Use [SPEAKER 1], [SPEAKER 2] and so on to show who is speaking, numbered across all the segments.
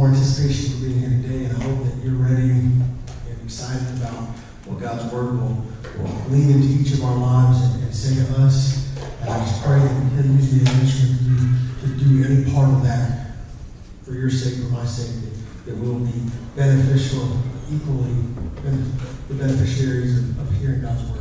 [SPEAKER 1] more anticipation for being here today, and I hope that you're ready and excited about what God's Word will lean into each of our lives and say to us. And I just pray that He'll use the instrument to do any part of that for your sake, for my sake, that we will be beneficial, equally the beneficiaries of hearing God's Word.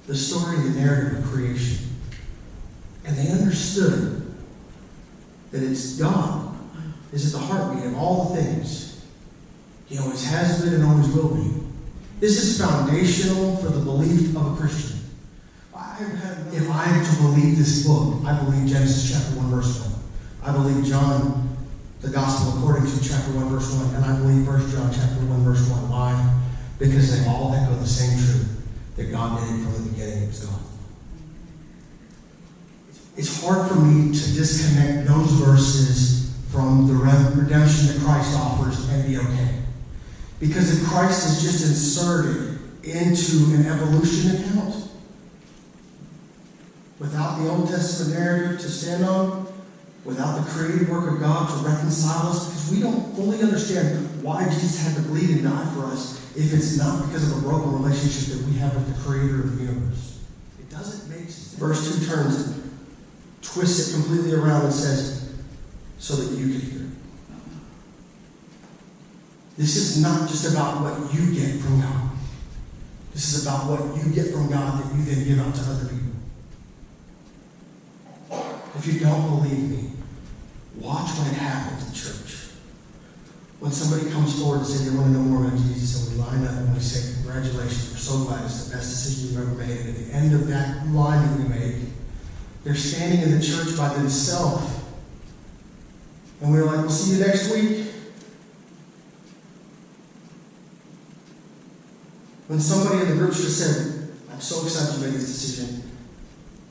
[SPEAKER 1] The story and the narrative of creation. And they understood that it's God is at the heartbeat of all the things. He always has been and always will be. This is foundational for the belief of a Christian. If I am to believe this book, I believe Genesis chapter 1, verse 1. I believe John, the Gospel according to chapter 1, verse 1. And I believe 1 John chapter 1, verse 1. Why? Because they all echo the same truth. That God did it from the beginning, it was God. It's hard for me to disconnect those verses from the redemption that Christ offers and be okay. Because if Christ is just inserted into an evolution account, without the Old Testament narrative to stand on, without the creative work of God to reconcile us, because we don't fully understand why Jesus had to bleed and die for us if it's not because of a broken relationship that we have with the Creator of the universe. It doesn't make sense. Verse 2 turns it, twists it completely around and says, so that you can hear. This is not just about what you get from God. This is about what you get from God that you then give out to other people. If you don't believe me, watch when it happens in church. When somebody comes forward and says they want to know more about Jesus, and we line up and we say, congratulations, we're so glad it's the best decision you've ever made. And at the end of that line that we make, they're standing in the church by themselves. And we're like, we'll see you next week. When somebody in the group just said, I'm so excited you made this decision.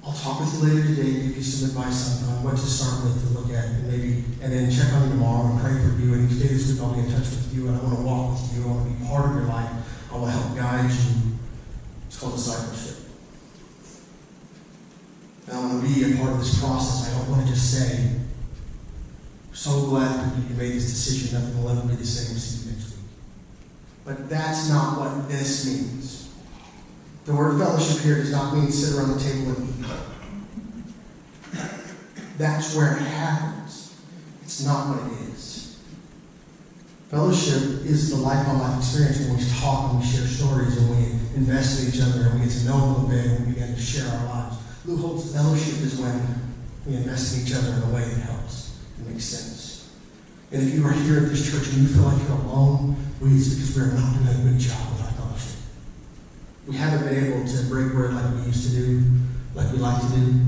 [SPEAKER 1] I'll talk with you later today and give you some advice on what to start with to look at, and then check on you tomorrow and pray for you. And each day this week I'll be in touch with you, and I want to walk with you. I want to be part of your life. I want to help guide you. It's called discipleship. And I want to be a part of this process. I don't want to just say, so glad that you made this decision. Nothing will ever be the same. See you next week. But that's not what this means. The word fellowship here does not mean sit around the table and eat. That's where it happens. It's It's not what it is. Fellowship is the life-on-life experience when we talk and we share stories and we invest in each other and we get to know a little bit and we begin to share our lives. Lou Holtz fellowship is when we invest in each other in a way that helps and makes sense. And if you are here at this church and you feel like you're alone, it's because we're not doing a good job with our fellowship. We haven't been able to break bread like we used to do, like we like to do.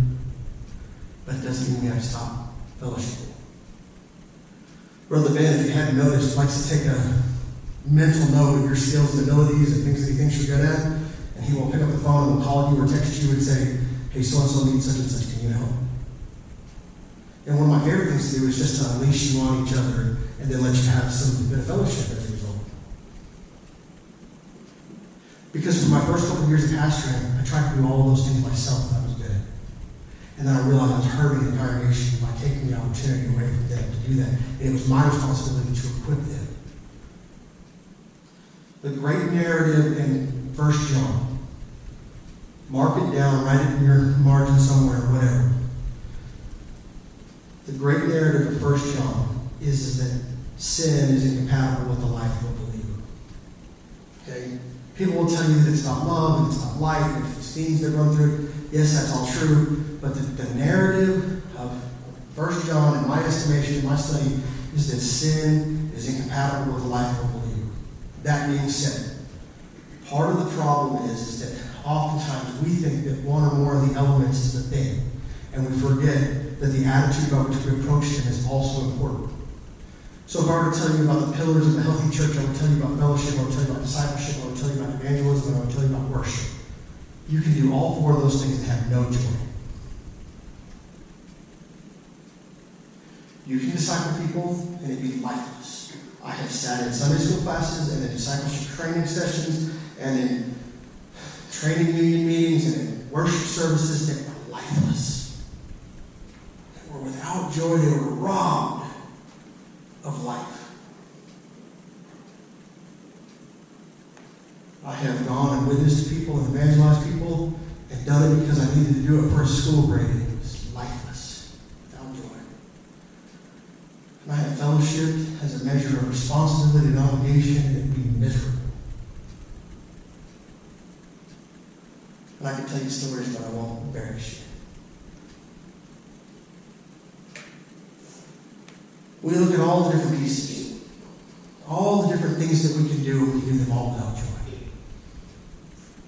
[SPEAKER 1] But it doesn't mean we have to stop fellowshipping. Brother Ben, if you hadn't noticed, likes to take a mental note of your skills and abilities and things that he thinks you're good at, and he will pick up the phone and will call you or text you and say, hey, so-and-so needs such and such, can you help? And one of my favorite things to do is just to unleash you on each other and then let you have some bit of fellowship as a result. Because for my first couple of years of pastoring, I tried to do all of those things myself that I was good at. And then I realized I was hurting the congregation by taking the opportunity away from them to do that. And it was my responsibility to equip them. The great narrative in 1 John. Mark it down, write it in your margin somewhere, whatever. The great narrative of 1 John is that sin is incompatible with the life of a believer. Okay? People will tell you that it's not love, and it's not light, and it's these things that run through it. Yes, that's all true. But the narrative of 1 John, in my estimation, in my study, is that sin is incompatible with the life of a believer. That being said, part of the problem is that oftentimes we think that one or more of the elements is the thing. And we forget that the attitude by which we approach sin is also important. So if I were to tell you about the pillars of a healthy church, I would tell you about fellowship, I would tell you about discipleship, I would tell you about evangelism, and I would tell you about worship. You can do all four of those things and have no joy. You can disciple people and it be lifeless. I have sat in Sunday school classes and in discipleship training sessions and in training union meetings and in worship services that were lifeless. That were without joy. They were robbed of life. I have gone and witnessed to people and evangelized people and done it because I needed to do it for a school grade. It was lifeless, without joy. And I have fellowship as a measure of responsibility and obligation, and it would be miserable. And I could tell you stories, but I won't embarrass you. We look at all the different pieces, all the different things that we can do, and we do them all without joy.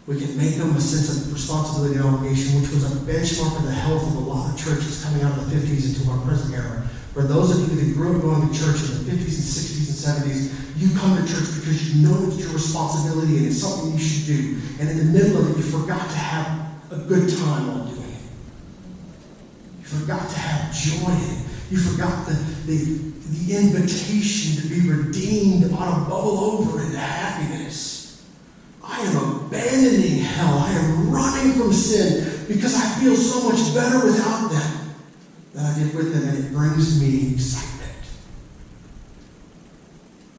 [SPEAKER 1] We can make them a sense of responsibility and obligation, which was a benchmark of the health of a lot of churches coming out of the 50s into our present era. For those of you that grew up going to church in the 50s and 60s and 70s, you come to church because you know it's your responsibility and it's something you should do. And in the middle of it, you forgot to have a good time while doing it. You forgot to have joy in it. You forgot the invitation to be redeemed on a bubble over into happiness. I am abandoning hell. I am running from sin because I feel so much better without them than I did with them, and it brings me excitement.